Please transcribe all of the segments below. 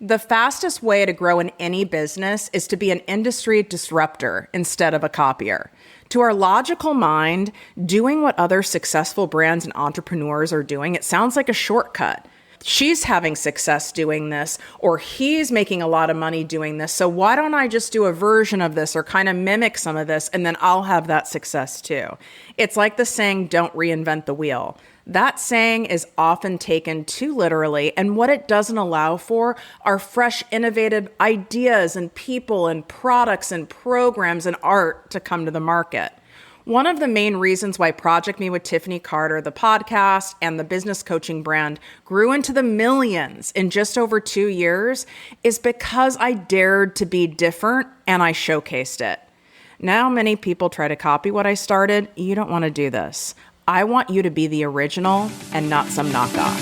The fastest way to grow in any business is to be an industry disruptor instead of a copier. To our logical mind, doing what other successful brands and entrepreneurs are doing, it sounds like a shortcut. She's having success doing this, or he's making a lot of money doing this. So why don't I just do a version of this or kind of mimic some of this, and then I'll have that success too. It's like the saying, don't reinvent the wheel. That saying is often taken too literally, and what it doesn't allow for are fresh, innovative ideas and people and products and programs and art to come to the market. One of the main reasons why ProjectME with Tiffany Carter, the podcast, and the business coaching brand grew into the millions in just over 2 years is because I dared to be different and I showcased it. Now many people try to copy what I started. You don't want to do this. I want you to be the original and not some knockoff.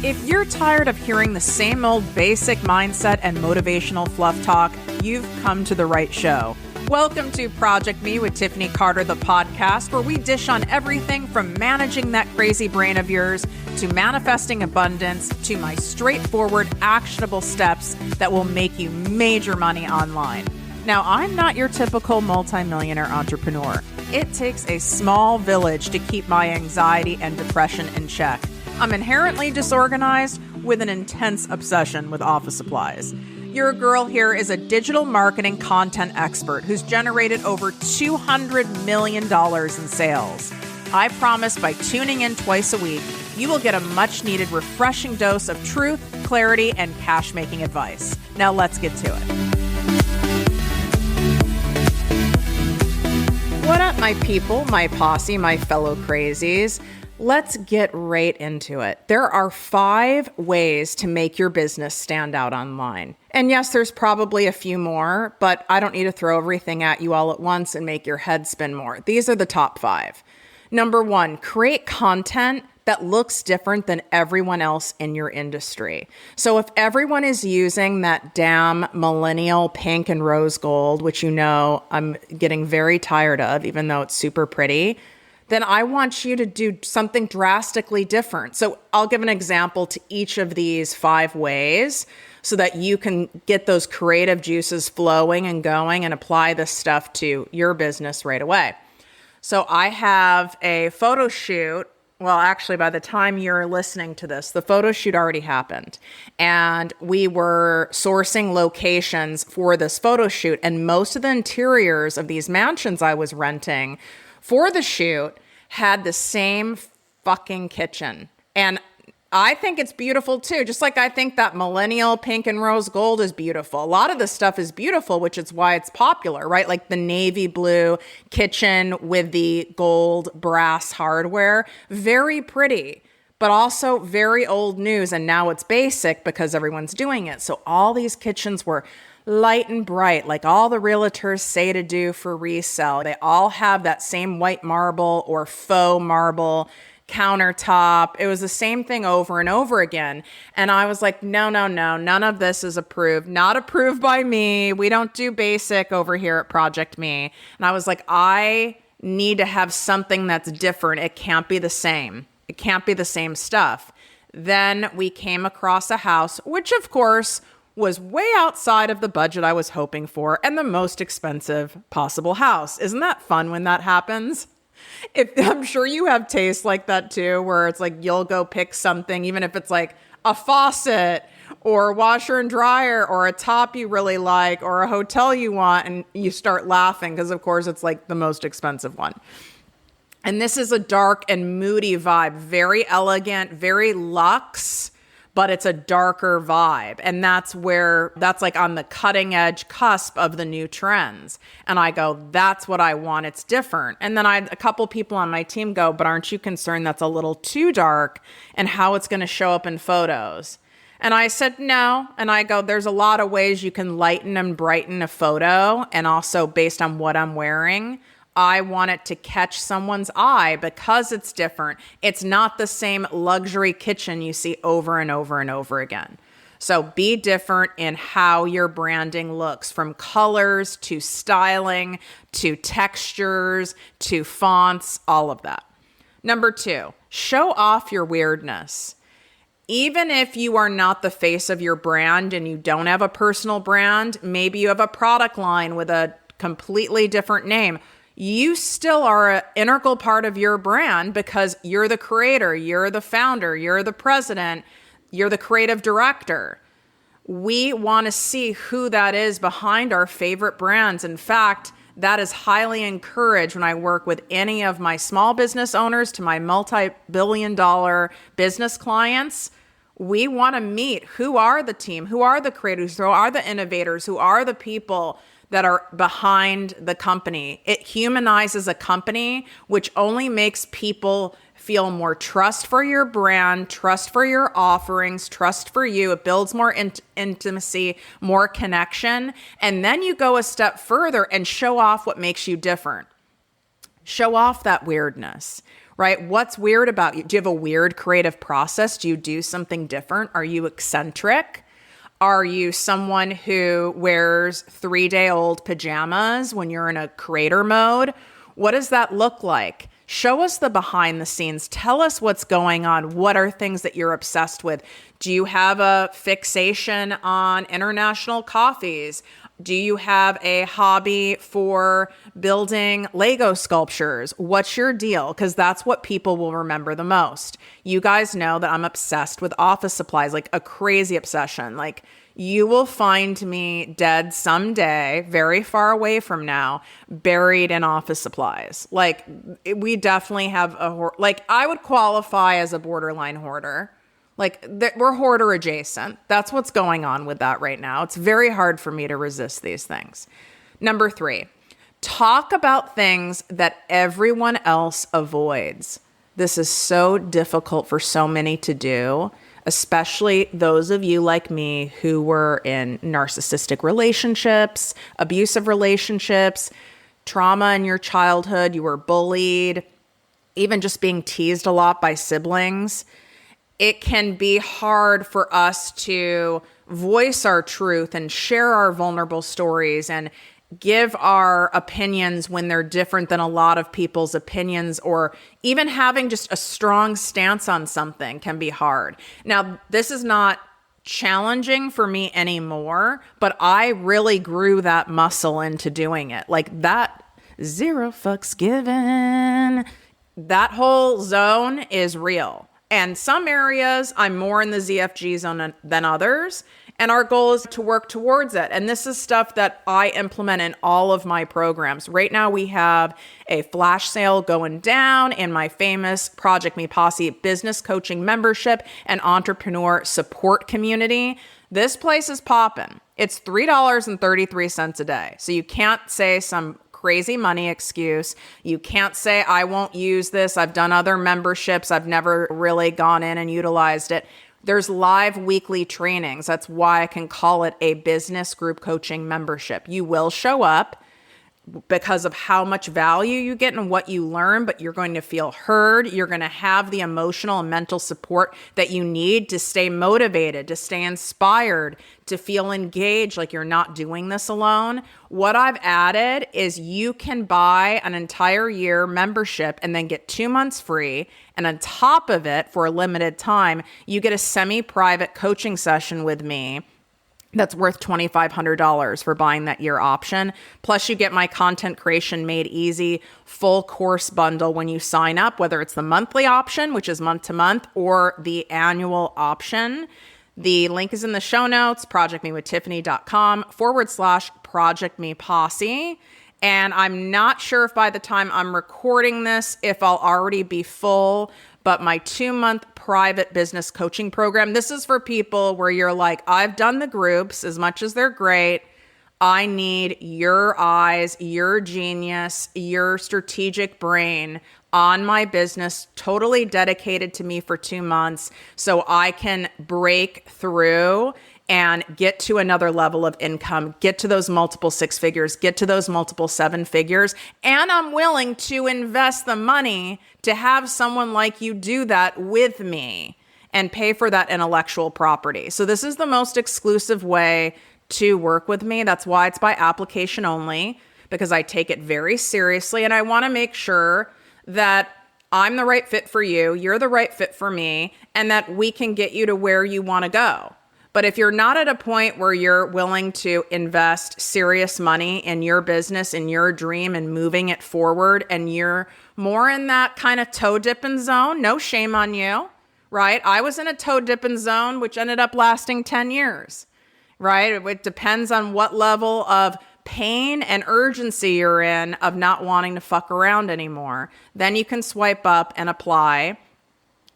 If you're tired of hearing the same old basic mindset and motivational fluff talk, you've come to the right show. Welcome to ProjectME with Tiffany Carter, the podcast, where we dish on everything from managing that crazy brain of yours to manifesting abundance to my straightforward, actionable steps that will make you major money online. Now, I'm not your typical multimillionaire entrepreneur. It takes a small village to keep my anxiety and depression in check. I'm inherently disorganized with an intense obsession with office supplies. Your girl here is a digital marketing content expert who's generated over $200 million in sales. I promise by tuning in twice a week, you will get a much needed refreshing dose of truth, clarity, and cash making advice. Now let's get to it. What up, my people, my posse, my fellow crazies? Let's get right into it. There are 5 ways to make your business stand out online. And yes, there's probably a few more, but I don't need to throw everything at you all at once and make your head spin more. These are the top 5. Number 1, create content that looks different than everyone else in your industry. So if everyone is using that damn millennial pink and rose gold, which you know I'm getting very tired of, even though it's super pretty, then I want you to do something drastically different. So I'll give an example to each of these 5 ways so that you can get those creative juices flowing and going and apply this stuff to your business right away. So I have a photo shoot. Well, actually, by the time you're listening to this, the photo shoot already happened. And we were sourcing locations for this photo shoot. And most of the interiors of these mansions I was renting for the shoot had the same fucking kitchen. And I think it's beautiful too. Just like I think that millennial pink and rose gold is beautiful. A lot of this stuff is beautiful, which is why it's popular, right? Like the navy blue kitchen with the gold brass hardware. Very pretty, but also very old news. And now it's basic because everyone's doing it. So all these kitchens were light and bright, like all the realtors say to do for resale. They all have that same white marble or faux marble countertop. It was the same thing over and over again. And I was like, no, none of this is approved. Not approved by me. We don't do basic over here at ProjectME. And I was like, I need to have something that's different. It can't be the same. It can't be the same stuff. Then we came across a house, which of course was way outside of the budget I was hoping for and the most expensive possible house. Isn't that fun when that happens? I'm sure you have tastes like that too, where it's like you'll go pick something, even if it's like a faucet or a washer and dryer or a top you really like or a hotel you want, and you start laughing because of course it's like the most expensive one. And this is a dark and moody vibe, very elegant, very luxe, but it's a darker vibe. And that's like on the cutting edge cusp of the new trends. And I go, that's what I want. It's different. And then I had a couple people on my team go, but aren't you concerned that's a little too dark and how it's going to show up in photos? And I said, no. And I go, there's a lot of ways you can lighten and brighten a photo. And also based on what I'm wearing, I want it to catch someone's eye because it's different. It's not the same luxury kitchen you see over and over and over again. So be different in how your branding looks, from colors to styling to textures to fonts, all of that. Number 2, show off your weirdness. Even if you are not the face of your brand and you don't have a personal brand, maybe you have a product line with a completely different name, you still are an integral part of your brand because you're the creator, you're the founder, you're the president, you're the creative director. We want to see who that is behind our favorite brands. In fact, that is highly encouraged when I work with any of my small business owners to my multi-billion-dollar business clients. We want to meet who are the team, who are the creators, who are the innovators, who are the people that are behind the company. It humanizes a company, which only makes people feel more trust for your brand, trust for your offerings, trust for you. It builds more intimacy, more connection. And then you go a step further and show off what makes you different. Show off that weirdness, right? What's weird about you? Do you have a weird creative process? Do you do something different? Are you eccentric? Are you someone who wears 3-day-old pajamas when you're in a creator mode? What does that look like? Show us the behind the scenes. Tell us what's going on. What are things that you're obsessed with? Do you have a fixation on international coffees? Do you have a hobby for building Lego sculptures? What's your deal? Because that's what people will remember the most. You guys know that I'm obsessed with office supplies, like a crazy obsession. Like, you will find me dead someday, very far away from now, buried in office supplies. Like, we definitely have I would qualify as a borderline hoarder. Like, we're hoarder adjacent. That's what's going on with that right now. It's very hard for me to resist these things. Number 3, talk about things that everyone else avoids. This is so difficult for so many to do, especially those of you like me who were in narcissistic relationships, abusive relationships, trauma in your childhood, you were bullied, even just being teased a lot by siblings. It can be hard for us to voice our truth and share our vulnerable stories and give our opinions when they're different than a lot of people's opinions, or even having just a strong stance on something can be hard. Now, this is not challenging for me anymore, but I really grew that muscle into doing it. Like that 0 fucks given, that whole zone is real. And some areas I'm more in the ZFG zone than others. And our goal is to work towards it. And this is stuff that I implement in all of my programs. Right now we have a flash sale going down in my famous ProjectME Posse business coaching membership and entrepreneur support community. This place is popping. It's $3.33 a day. So you can't say some crazy money excuse. You can't say, I won't use this. I've done other memberships. I've never really gone in and utilized it. There's live weekly trainings. That's why I can call it a business group coaching membership. You will show up because of how much value you get and what you learn, but you're going to feel heard. You're going to have the emotional and mental support that you need to stay motivated, to stay inspired, to feel engaged, like you're not doing this alone. What I've added is you can buy an entire year membership and then get 2 months free. And on top of it, for a limited time, you get a semi-private coaching session with me that's worth $2,500 for buying that year option. Plus you get my content creation made easy full course bundle when you sign up, whether it's the monthly option, which is month to month, or the annual option. The link is in the show notes, projectmewithtiffany.com/ProjectME Posse. And I'm not sure if by the time I'm recording this, if I'll already be full, but my 2-month private business coaching program, this is for people where you're like, I've done the groups as much as they're great. I need your eyes, your genius, your strategic brain on my business, totally dedicated to me for 2 months so I can break through and get to another level of income, get to those multiple 6 figures, get to those multiple 7 figures. And I'm willing to invest the money to have someone like you do that with me and pay for that intellectual property. So this is the most exclusive way to work with me. That's why it's by application only, because I take it very seriously. And I want to make sure that I'm the right fit for you, you're the right fit for me, and that we can get you to where you want to go. But if you're not at a point where you're willing to invest serious money in your business, in your dream, and moving it forward, and you're more in that kind of toe dipping zone, no shame on you, right? I was in a toe dipping zone, which ended up lasting 10 years, right? It depends on what level of pain and urgency you're in of not wanting to fuck around anymore. Then you can swipe up and apply.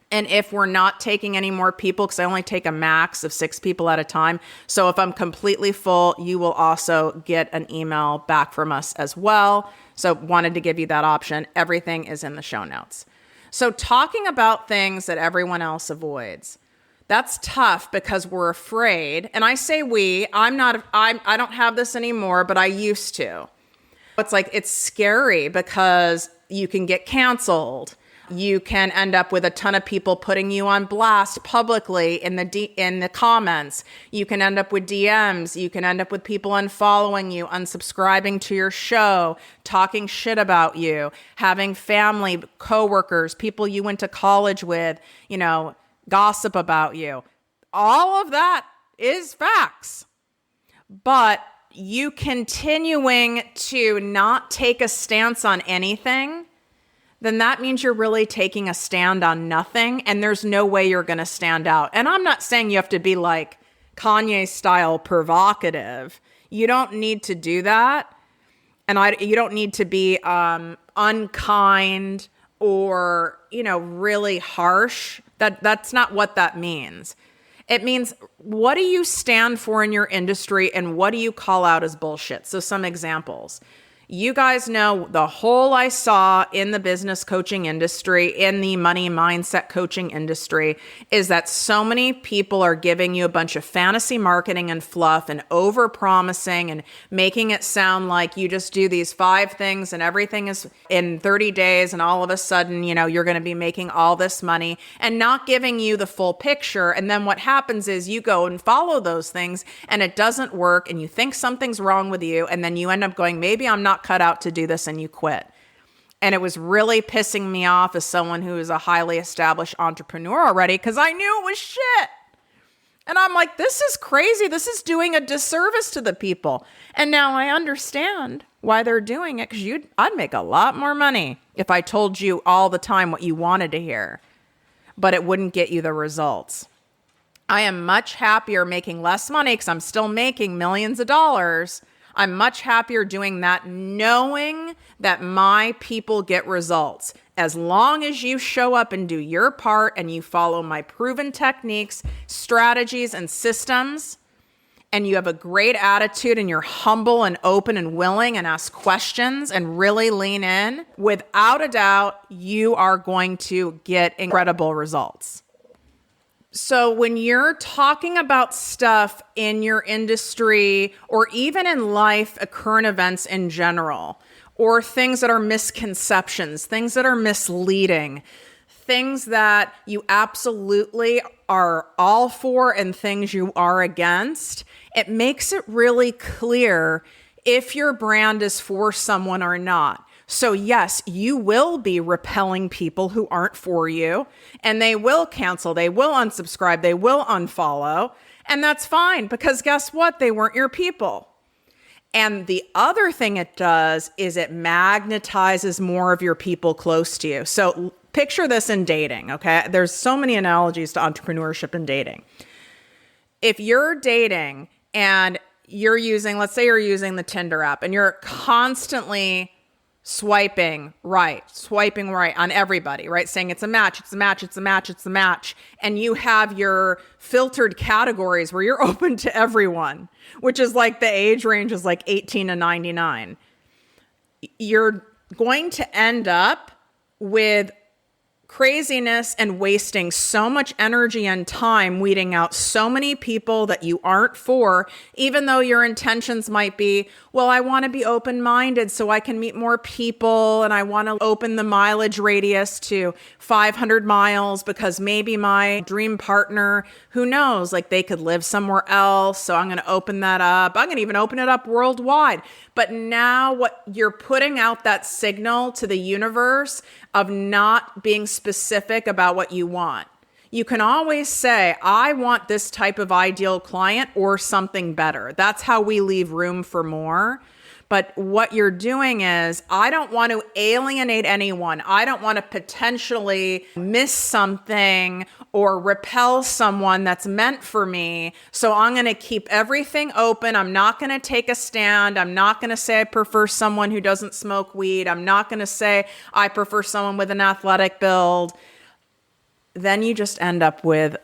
And if we're not taking any more people, because I only take a max of 6 people at a time. So if I'm completely full, you will also get an email back from us as well. So wanted to give you that option. Everything is in the show notes. So talking about things that everyone else avoids, that's tough because we're afraid. And I say I don't have this anymore, but I used to. It's like, it's scary because you can get canceled. You can end up with a ton of people putting you on blast publicly in the comments. You can end up with DMs. You can end up with people unfollowing you, unsubscribing to your show, talking shit about you, having family, coworkers, people you went to college with, gossip about you. All of that is facts. But you continuing to not take a stance on anything, then that means you're really taking a stand on nothing, and there's no way you're going to stand out. And I'm not saying you have to be like Kanye style provocative. You don't need to do that. And you don't need to be unkind or, really harsh. That's not what that means. It means, what do you stand for in your industry and what do you call out as bullshit? So some examples. You guys know the hole I saw in the business coaching industry, in the money mindset coaching industry, is that so many people are giving you a bunch of fantasy marketing and fluff and over promising and making it sound like you just do these 5 things and everything is in 30 days and all of a sudden, you're going to be making all this money, and not giving you the full picture. And then what happens is you go and follow those things and it doesn't work and you think something's wrong with you, and then you end up going, maybe I'm not cut out to do this, and you quit. And it was really pissing me off as someone who is a highly established entrepreneur already, because I knew it was shit. And I'm like, this is crazy. This is doing a disservice to the people. And now I understand why they're doing it, because I'd make a lot more money if I told you all the time what you wanted to hear, but it wouldn't get you the results. I am much happier making less money because I'm still making millions of dollars. I'm much happier doing that, knowing that my people get results. As long as you show up and do your part and you follow my proven techniques, strategies, and systems, and you have a great attitude and you're humble and open and willing and ask questions and really lean in, without a doubt, you are going to get incredible results. So when you're talking about stuff in your industry or even in life, current events in general, or things that are misconceptions, things that are misleading, things that you absolutely are all for and things you are against, it makes it really clear if your brand is for someone or not. So yes, you will be repelling people who aren't for you, and they will cancel, they will unsubscribe, they will unfollow, and that's fine, because guess what? They weren't your people. And the other thing it does is it magnetizes more of your people close to you. So picture this in dating, okay? There's so many analogies to entrepreneurship and dating. If you're dating and let's say you're using the Tinder app, and you're constantly swiping right on everybody, right? Saying it's a match, it's a match, it's a match, it's a match. And you have your filtered categories where you're open to everyone, which is like the age range is like 18 to 99. You're going to end up with craziness and wasting so much energy and time weeding out so many people that you aren't for, even though your intentions might be, well, I want to be open-minded so I can meet more people, and I want to open the mileage radius to 500 miles because maybe my dream partner, who knows, like they could live somewhere else. So I'm going to open that up. I'm going to even open it up worldwide. But now what you're putting out that signal to the universe of not being specific about what you want. You can always say, I want this type of ideal client or something better. That's how we leave room for more. But what you're doing is, I don't want to alienate anyone. I don't want to potentially miss something or repel someone that's meant for me. So I'm going to keep everything open. I'm not going to take a stand. I'm not going to say I prefer someone who doesn't smoke weed. I'm not going to say I prefer someone with an athletic build. Then you just end up with,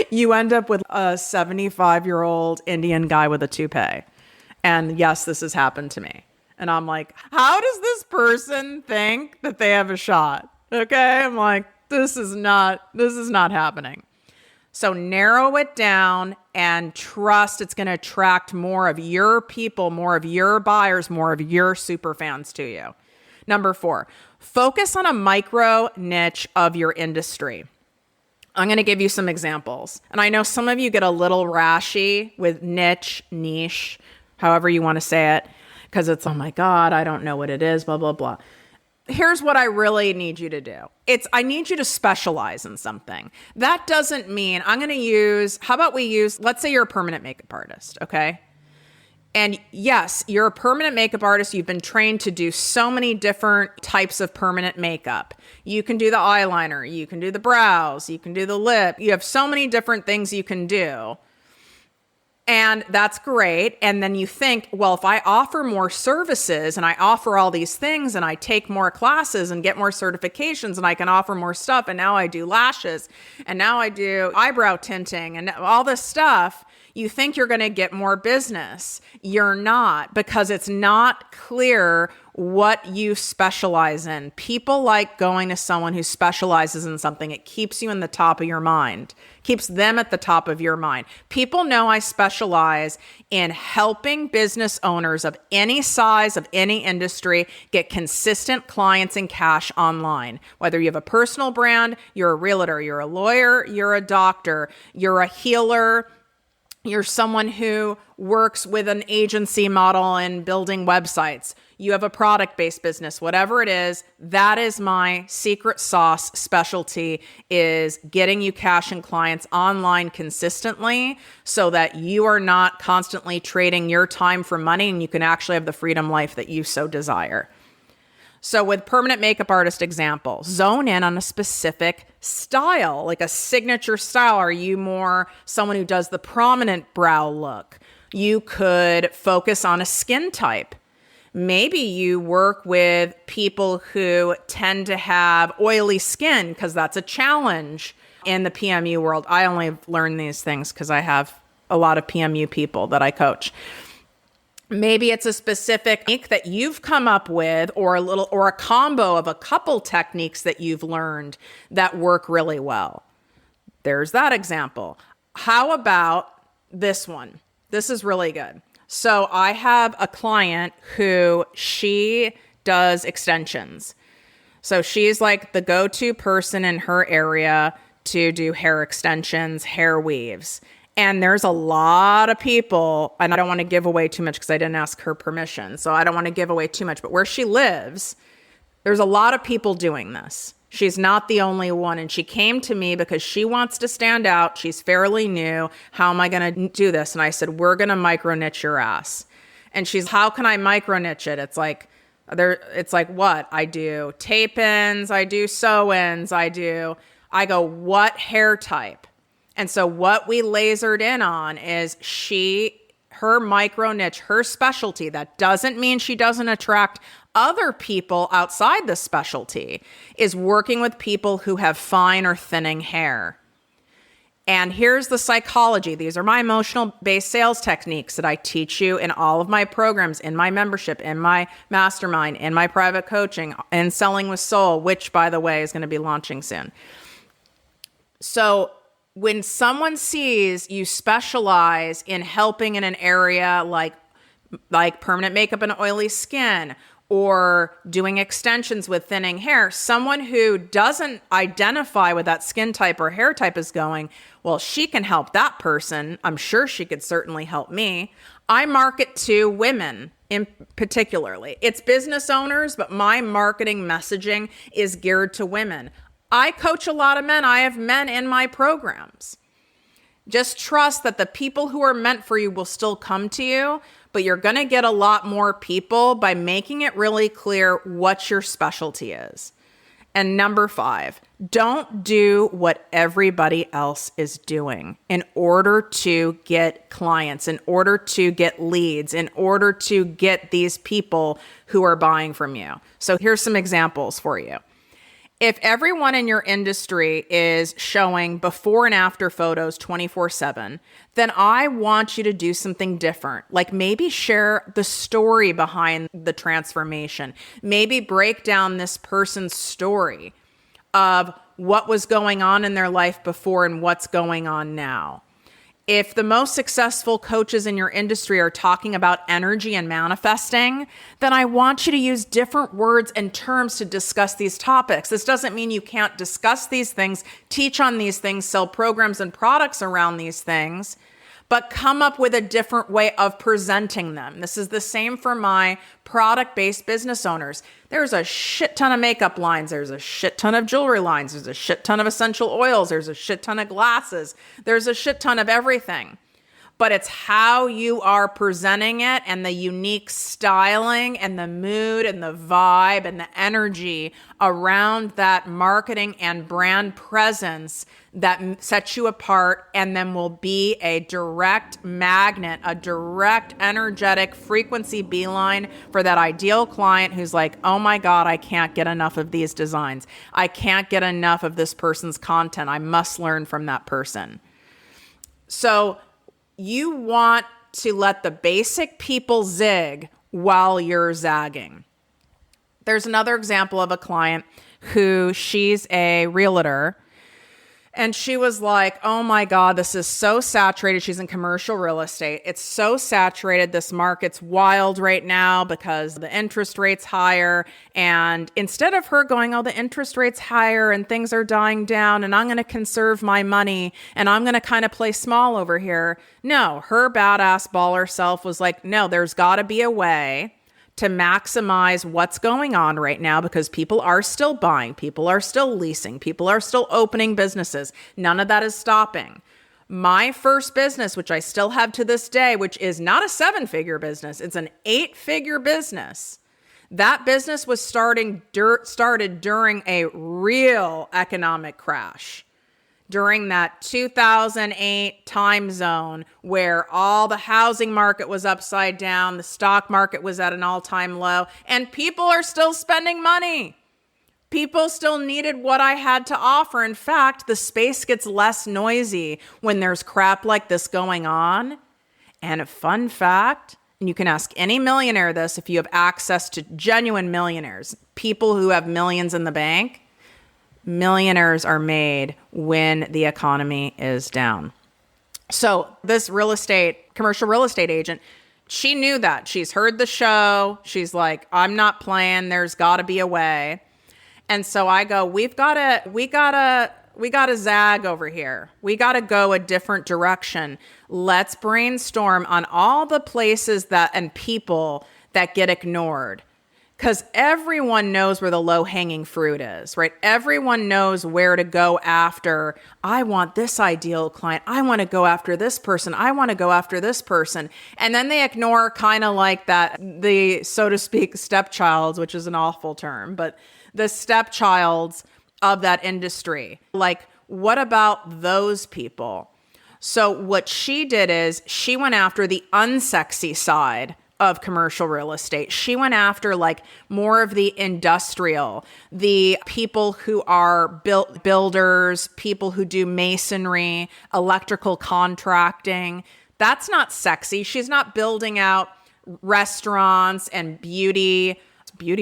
you end up with a 75-year-old Indian guy with a toupee. And yes, this has happened to me. And I'm like, how does this person think that they have a shot? Okay. I'm like, this is not happening. So narrow it down and trust it's going to attract more of your people, more of your buyers, more of your super fans to you. Number 4, focus on a micro niche of your industry. I'm going to give you some examples. And I know some of you get a little rashy with niche, however you want to say it, because it's, oh my God, I don't know what it is, blah, blah, blah. Here's what I really need you to do. I need you to specialize in something. That doesn't mean I'm going to use, let's say you're a permanent makeup artist, okay? And yes, you're a permanent makeup artist. You've been trained to do so many different types of permanent makeup. You can do the eyeliner, you can do the brows, you can do the lip. You have so many different things you can do. And that's great. And then you think, well, if I offer more services and I offer all these things and I take more classes and get more certifications and I can offer more stuff, and now I do lashes and now I do eyebrow tinting and all this stuff, you think you're going to get more business. You're not, because it's not clear what you specialize in. People like going to someone who specializes in something. It keeps you in the top of your mind, keeps them at the top of your mind. People know I specialize in helping business owners of any size, of any industry, get consistent clients and cash online. Whether you have a personal brand, you're a realtor, you're a lawyer, you're a doctor, you're a healer, you're someone who works with an agency model and building websites. You have a product-based business, whatever it is, that is my secret sauce specialty, is getting you cash and clients online consistently so that you are not constantly trading your time for money and you can actually have the freedom life that you so desire. So with permanent makeup artist example, zone in on a specific style, like a signature style. Are you more someone who does the prominent brow look? You could focus on a skin type. Maybe you work with people who tend to have oily skin because that's a challenge in the PMU world. I only have learned these things because I have a lot of PMU people that I coach. Maybe it's a specific technique that you've come up with, or a combo of a couple techniques that you've learned that work really well. There's that example. How about this one? This is really good. So I have a client who she does extensions. So she's like the go-to person in her area to do hair extensions, hair weaves. And there's a lot of people, and I don't want to give away too much because I didn't ask her permission. So I don't want to give away too much, but where she lives, there's a lot of people doing this. She's not the only one. And she came to me because she wants to stand out. She's fairly new. How am I going to do this? And I said, we're going to micro niche your ass. And she's, how can I micro niche it? It's like what? I do tape-ins, I do sew-ins, I go, what hair type? And so what we lasered in on is her micro niche, her specialty. That doesn't mean she doesn't attract other people outside the specialty, is working with people who have fine or thinning hair. And here's the psychology. These are my emotional-based sales techniques that I teach you in all of my programs, in my membership, in my mastermind, in my private coaching, and Selling with Soul, which, by the way, is going to be launching soon. So when someone sees you specialize in helping in an area like permanent makeup and oily skin, or doing extensions with thinning hair, someone who doesn't identify with that skin type or hair type is going, well, she can help that person. I'm sure she could certainly help me. I market to women in particularly. It's business owners, but my marketing messaging is geared to women. I coach a lot of men. I have men in my programs. Just trust that the people who are meant for you will still come to you, but you're going to get a lot more people by making it really clear what your specialty is. And number 5, don't do what everybody else is doing in order to get clients, in order to get leads, in order to get these people who are buying from you. So here's some examples for you. If everyone in your industry is showing before and after photos 24/7, then I want you to do something different. Like maybe share the story behind the transformation. Maybe break down this person's story of what was going on in their life before and what's going on now. If the most successful coaches in your industry are talking about energy and manifesting, then I want you to use different words and terms to discuss these topics. This doesn't mean you can't discuss these things, teach on these things, sell programs and products around these things, but come up with a different way of presenting them. This is the same for my product-based business owners. There's a shit ton of makeup lines. There's a shit ton of jewelry lines. There's a shit ton of essential oils. There's a shit ton of glasses. There's a shit ton of everything. But it's how you are presenting it and the unique styling and the mood and the vibe and the energy around that marketing and brand presence that sets you apart and then will be a direct magnet, a direct energetic frequency beeline for that ideal client who's like, oh my God, I can't get enough of these designs. I can't get enough of this person's content. I must learn from that person. So you want to let the basic people zig while you're zagging. There's another example of a client who she's a realtor. And she was like, oh my God, this is so saturated. She's in commercial real estate. It's so saturated. This market's wild right now because the interest rate's higher. And instead of her going, oh, the interest rate's higher and things are dying down and I'm going to conserve my money and I'm going to kind of play small over here. No, her badass baller self was like, no, there's got to be a way to maximize what's going on right now because people are still buying, people are still leasing, people are still opening businesses. None of that is stopping. My first business, which I still have to this day, which is not a 7-figure business, it's an 8-figure business. That business was started during a real economic crash. During that 2008 time zone where all the housing market was upside down, the stock market was at an all-time low, and people are still spending money. People still needed what I had to offer. In fact, the space gets less noisy when there's crap like this going on. And a fun fact, and you can ask any millionaire this if you have access to genuine millionaires, people who have millions in the bank, millionaires are made when the economy is down. So this commercial real estate agent, she knew that. She's heard the show. She's like, I'm not playing. There's got to be a way. And so I go, we gotta zag over here. We gotta go a different direction. Let's brainstorm on all the places and people that get ignored. Because everyone knows where the low-hanging fruit is, right? Everyone knows where to go after. I want this ideal client. I want to go after this person. I want to go after this person. And then they ignore kind of like the, so to speak, stepchilds, which is an awful term, but the stepchilds of that industry. Like, what about those people? So what she did is she went after the unsexy side of commercial real estate. She went after like more of the industrial, the people who are builders, people who do masonry, electrical contracting. That's not sexy. She's not building out restaurants and beauty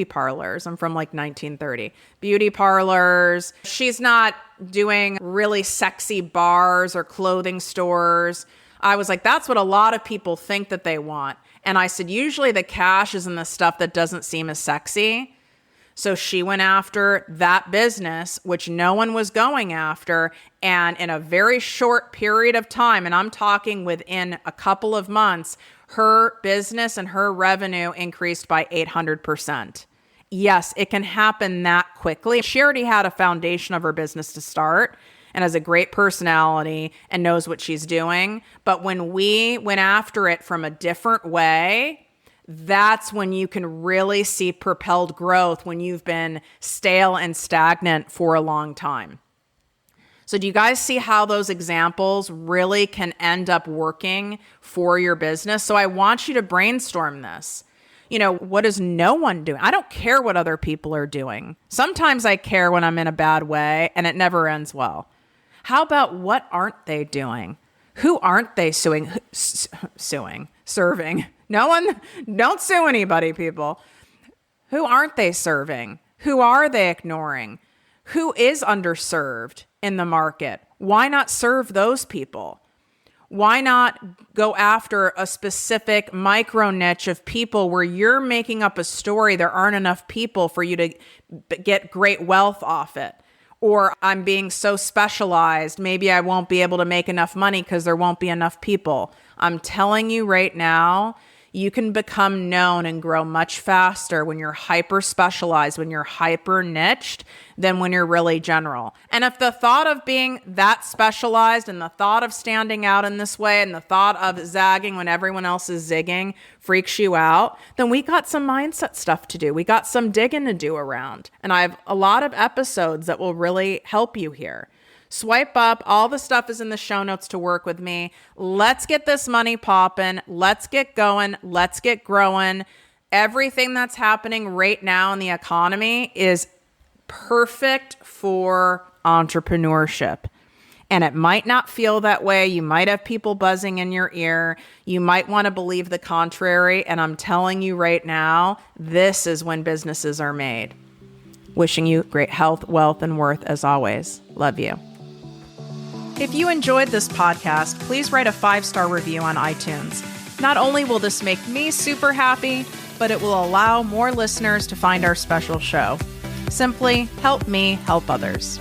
parlors. I'm from like 1930. Beauty parlors. She's not doing really sexy bars or clothing stores. I was like, that's what a lot of people think that they want. And I said, usually the cash is in the stuff that doesn't seem as sexy. So she went after that business, which no one was going after. And in a very short period of time, and I'm talking within a couple of months, her business and her revenue increased by 800%. Yes, it can happen that quickly. She already had a foundation of her business to start and has a great personality and knows what she's doing. But when we went after it from a different way, that's when you can really see propelled growth when you've been stale and stagnant for a long time. So do you guys see how those examples really can end up working for your business? So I want you to brainstorm this. What is no one doing? I don't care what other people are doing. Sometimes I care when I'm in a bad way and it never ends well. How about what aren't they doing? Who aren't they serving? No one, don't sue anybody, people. Who aren't they serving? Who are they ignoring? Who is underserved in the market? Why not serve those people? Why not go after a specific micro niche of people where you're making up a story? There aren't enough people for you to get great wealth off it. Or I'm being so specialized, maybe I won't be able to make enough money because there won't be enough people. I'm telling you right now, you can become known and grow much faster when you're hyper specialized, when you're hyper niched, than when you're really general. And if the thought of being that specialized and the thought of standing out in this way and the thought of zagging when everyone else is zigging freaks you out, then we got some mindset stuff to do. We got some digging to do around. And I have a lot of episodes that will really help you here. Swipe up. All the stuff is in the show notes to work with me. Let's get this money popping. Let's get going. Let's get growing. Everything that's happening right now in the economy is perfect for entrepreneurship. And it might not feel that way. You might have people buzzing in your ear. You might want to believe the contrary. And I'm telling you right now, this is when businesses are made. Wishing you great health, wealth, and worth as always. Love you. If you enjoyed this podcast, please write a 5-star review on iTunes. Not only will this make me super happy, but it will allow more listeners to find our special show. Simply help me help others.